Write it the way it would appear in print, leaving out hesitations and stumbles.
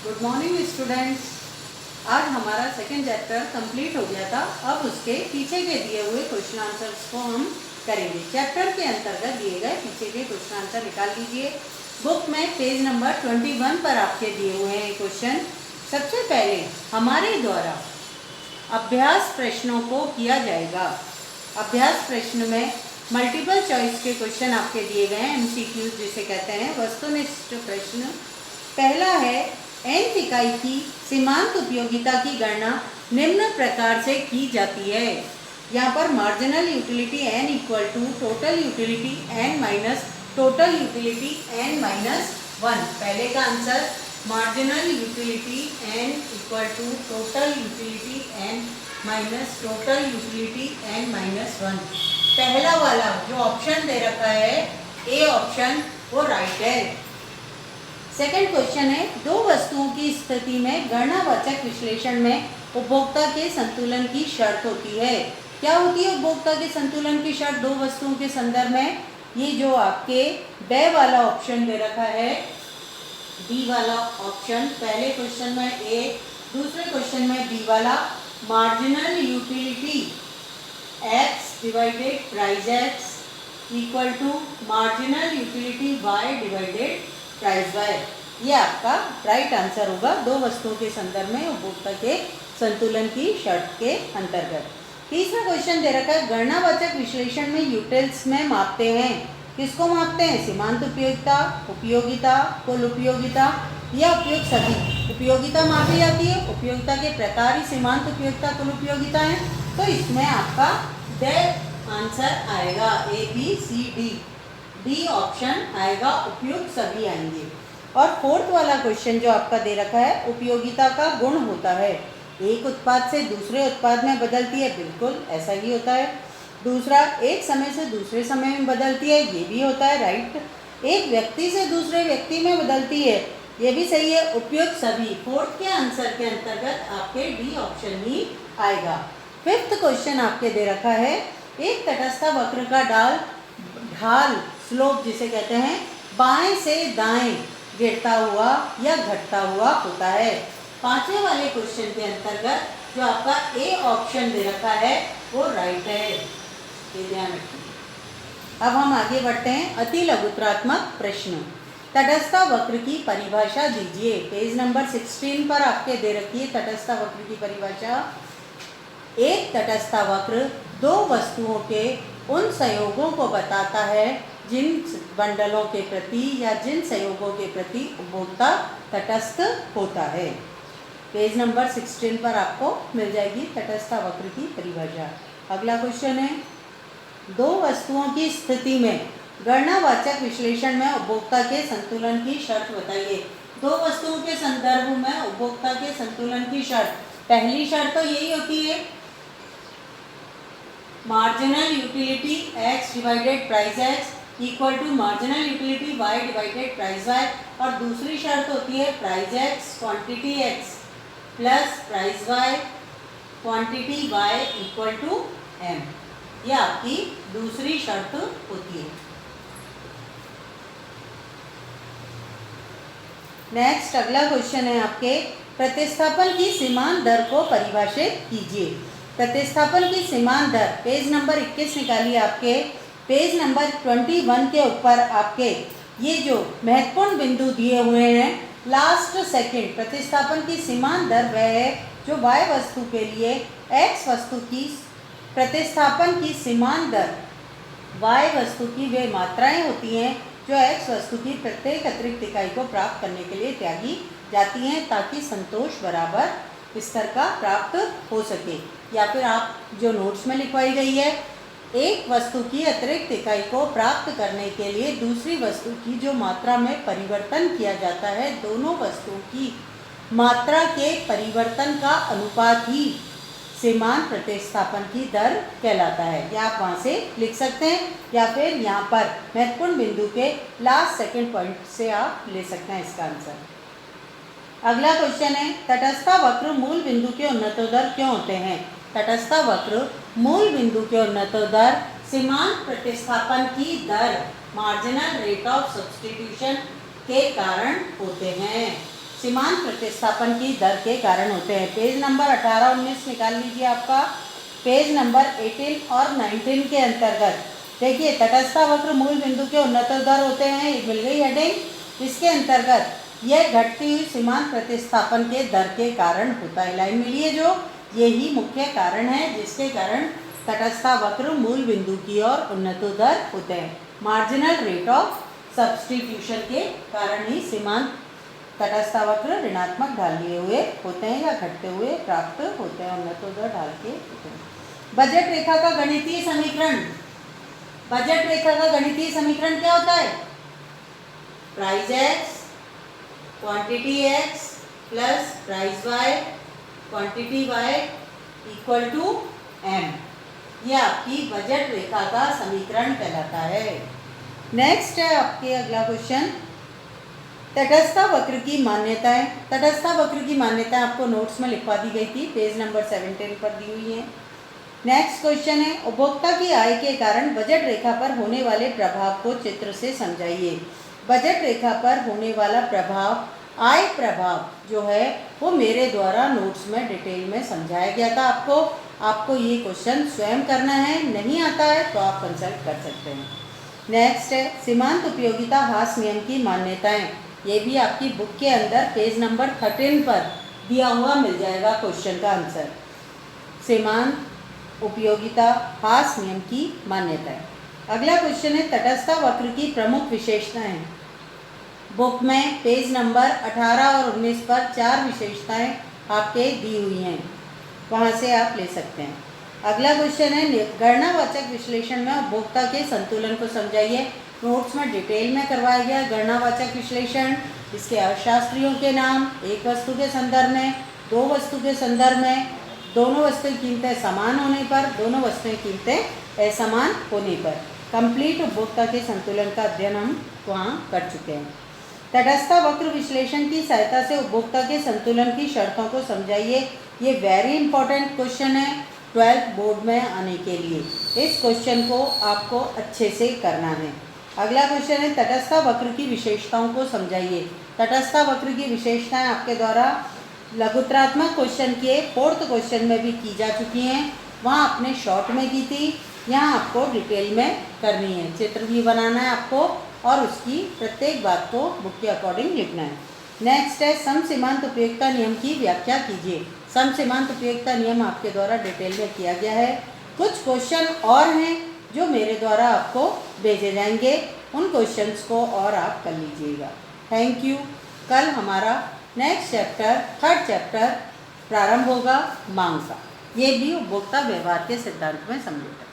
Good morning students. आज हमारा second chapter complete हो गया था। अब उसके पीछे के दिए हुए क्वेश्चन आंसर्स को हम करेंगे। चैप्टर के अंतर्गत दिए गए पीछे के क्वेश्चन आंसर निकाल लीजिए। बुक में पेज नंबर 21 पर आपके दिए हुए हैं क्वेश्चन। सबसे पहले हमारे द्वारा अभ्यास प्रश्नों को किया जाएगा। अभ्यास प्रश्न में मल्टीपल चॉइस के क्वेश्चन आपके दिए गए हैं, MCQ जिसे कहते हैं, वस्तुनिष्ठ प्रश्न। पहला है, nth इकाई की सीमांत उपयोगिता की गणना निम्न प्रकार से की जाती है। यहाँ पर marginal utility n equal to total utility n minus total utility n minus 1। पहले का answer marginal utility n equal to total utility n minus total utility n minus 1। पहला वाला जो ऑप्शन दे रखा है ए ऑप्शन, वो राइट है। सेकंड क्वेश्चन है, दो वस्तुओं की स्थिति में गणनावाचक विश्लेषण में उपभोक्ता के संतुलन की शर्त होती है। क्या होती है उपभोक्ता के संतुलन की शर्त दो वस्तुओं के संदर्भ में? ये जो आपके ब वाला ऑप्शन दे रखा है, डी वाला ऑप्शन, पहले क्वेश्चन में ए, दूसरे क्वेश्चन में बी वाला। Marginal utility X divided price X equal to marginal utility Y divided price Y. ये आपका राइट आंसर होगा दो वस्तुओं के संदर्भ में उपभोक्ता के संतुलन की शर्त के अंतर्गत। तीसरा क्वेश्चन दे रखा है, गणनावाचक विश्लेषण में यूटिल्स में मापते हैं। किसको मापते हैं? सीमांत उपयोगिता, उपयोगिता, कुल उपयोगिता या उपयोग सभी। उपयोगिता मापी जाती है, उपयोगिता के प्रकार ही सीमांत उपयोगिता, कुल उपयोगिता है। तो इसमें आपका द आंसर आएगा A B C D, D option आएगा, उपयुक्त सभी आएंगे। और फोर्थ वाला क्वेश्चन जो आपका दे रखा है, उपयोगिता का गुण होता है, एक उत्पाद से दूसरे उत्पाद में बदलती है, बिल्कुल ऐसा ही होता है। दूसरा, एक समय से दूसरे समय में बदलती है, ये भी होता है, राइट। एक व्यक्ति से दूसरे व्यक्ति में बदलती है, ये भी सही है, उपयुक्त सभी। फोर्थ के आंसर के अंतर्गत आपके डी ऑप्शन ही आएगा। फिफ्थ क्वेश्चन आपके दे रखा है, एक तटस्थ वक्र का ढाल स्लोप जिसे कहते हैं, बाएं से दाएं गिरता हुआ या घटता हुआ होता है। पांचवें वाले क्वेश्चन के अंतर्गत जो आपका ए ऑप्शन दे रखा है वो राइट है, ये ध्यान रखिए। अब हम आगे बढ़ते हैं। अति लघुत्रात्मक प्रश्न, तटस्थ वक्र की परिभाषा दीजिए। पेज नंबर 16 पर आपके दे रखी है तटस्थ वक्र की परिभाषा। एक तटस्थ वक्र दो वस्तुओं के उन संयोगों को बताता है जिन बंडलों के प्रति या जिन संयोगों के प्रति उपभोक्ता तटस्थ होता है। पेज नंबर 16 पर आपको मिल जाएगी तटस्थ वक्र की परिभाषा। अगला क्वेश्चन है, दो वस्तुओं की स्थिति में गणनावाचक विश्लेषण में उपभोक्ता के संतुलन की शर्त बताइए। दो वस्तुओं के संदर्भ में उपभोक्ता के संतुलन की शर्त, पहली शर्त तो यही होती है, marginal utility x divided price x equal to marginal utility y divided price y। और दूसरी शर्त होती है price x quantity x plus price y quantity y equal to m। यह आपकी दूसरी शर्त होती है। नेक्स्ट अगला क्वेश्चन है आपके, प्रतिस्थापन की सीमांत दर को परिभाषित कीजिए। प्रतिस्थापन की सीमांत दर, पेज नंबर 21 निकालिए। आपके पेज नंबर 21 के ऊपर आपके ये जो महत्वपूर्ण बिंदु दिए हुए हैं, लास्ट सेकंड, प्रतिस्थापन की सीमांत दर वह है जो y वस्तु के लिए x वस्तु की प्रतिस्थापन की सीमांत दर, y वस्तु की वे मात्राएं होती हैं जो x वस्तु की प्रत्येक अतिरिक्त इकाई को प्राप्त करने के लिए त्यागी जाती हैं ताकि संतोष बराबर स्तर का प्राप्त हो सके। या फिर आप जो नोट्स में लिखवाई गई है, एक वस्तु की अतिरिक्त इकाई को प्राप्त करने के लिए दूसरी वस्तु की जो मात्रा में परिवर्तन किया जाता है, दोनों वस्तुओं की मात्रा के परिवर्तन का अनुपात ही सीमांत प्रतिस्थापन की दर कहलाता है। या आप वहाँ से लिख सकते हैं या फिर यहाँ पर महत्वपूर्ण बिंदु के लास्ट सेकंड पॉइंट से आप ले सकते हैं इसका आंसर। अगला क्वेश्चन है, तटस्थ वक्र मूल बिंदु के उन्नतोदर क्यों होते हैं? तटस्थ वक्र मूल बिंदु के उन्नतोदर सीमांत प्रतिस्थापन की दर, मार्जिनल रेट ऑफ सब्स्टिट्यूशन के कारण होते हैं। सीमांत प्रतिस्थापन की दर के कारण होते हैं। पेज नंबर 18-19 निकाल लीजिए आपका। पेज नंबर 18 और 19 के अंतर्गत देखिए, तटस्थ वक्र मूल बिंदु के उन्नतोत्तर होते हैं, ये मिल गई हेडिंग। इसके अंतर्गत यह घटती हुई सीमांत प्रतिस्थापन के दर के कारण होता है। लाइन मिली है जो, यही मुख्य कारण है जिसके कारण तटस्थ वक्र मूल बिंदु की ओर उन्नतोत्तर होते हैं। मार्जिनल रेट ऑफ सब्स्टिट्यूशन के कारण ही सीमांत तटस्थ वक्र ऋणात्मक ढाल लिए हुए होते हैं या घटते हुए प्राप्त होते हैं, उन्नतोत्तर ढाल के होते हैं। बजट रेखा का गणितीय समीकरण, बजट रेखा का गणितीय समीकरण क्या होता है? Price X quantity X plus price Y quantity Y equal to M. यह आपकी बजट रेखा का समीकरण कहलाता है। नेक्स्ट है आपके अगला क्वेश्चन, तटस्थ वक्र की मान्यताएं। तटस्थ वक्र की मान्यताएं आपको नोट्स में लिखवा दी गई थी, पेज नंबर 17 पर दी हुई है। नेक्स्ट क्वेश्चन है, उपभोक्ता की आय के कारण बजट रेखा पर होने वाले प्रभाव को चित्र से समझाइए। बजट रेखा पर होने वाला प्रभाव, आय प्रभाव जो है वो मेरे द्वारा नोट्स में डिटेल में समझाया गया था। आपको ये क्वेश्चन स्वयं करना है, नहीं आता है तो आप कंसल्ट कर सकते हैं। नेक्स्ट है, सीमांत उपयोगिता ह्रास नियम की मान्यताएं। ये भी आपकी बुक के अंदर पेज नंबर 13 पर दिया हुआ मिल जाएगा क्वेश्चन का आंसर। सीमांत उपयोगिता ह्रास नियम की मान्यताएं। अगला क्वेश्चन है, तटस्थ वक्र की प्रमुख विशेषताएं। बुक में पेज नंबर 18 और 19 पर 4 विशेषताएं आपके दी हुई हैं, वहाँ से आप ले सकते हैं। अगला क्वेश्चन है, गणनावाचक विश्लेषण में उपभोक्ता के संतुलन को समझाइए। नोट्स में डिटेल में करवाया गया गणनावाचक विश्लेषण, इसके अर्थशास्त्रियों के नाम, एक वस्तु के संदर्भ में, दो वस्तु के संदर्भ में, दोनों वस्तुएं कीमतें समान होने पर, दोनों वस्तुएं कीमतें असमान होने पर। कंप्लीट उपभोक्ता के संतुलन का अध्ययन हम वहाँ कर चुके हैं। तटस्थ वक्र विश्लेषण की सहायता से उपभोक्ता के संतुलन की शर्तों को समझाइए। ये वेरी इंपॉर्टेंट क्वेश्चन है 12th बोर्ड में आने के लिए। इस क्वेश्चन को आपको अच्छे से करना है। अगला क्वेश्चन है, तटस्थ वक्र की विशेषताओं को समझाइए। तटस्थ वक्र की विशेषताएं आपके द्वारा लघुत्रात्मक क्वेश्चन के 4th क्वेश्चन में भी की जा चुकी हैं, वहाँ आपने शॉर्ट में की थी, यहाँ आपको डिटेल में करनी है। चित्र भी बनाना है आपको और उसकी प्रत्येक बात को बुक के अकॉर्डिंग लिखना है। नेक्स्ट है, समसीमांत उपयोगिता नियम की व्याख्या कीजिए। समसीमांत उपयोगिता नियम आपके द्वारा डिटेल में किया गया है। कुछ क्वेश्चन और हैं जो मेरे द्वारा आपको भेजे जाएंगे, उन क्वेश्चंस को और आप कर लीजिएगा। Thank you. कल हमारा नेक्स्ट चैप्टर 3rd चैप्टर प्रारंभ होगा मांग का। ये भी उपभोक्ता व्यवहार के सिद्धांत में सम्मिलित है।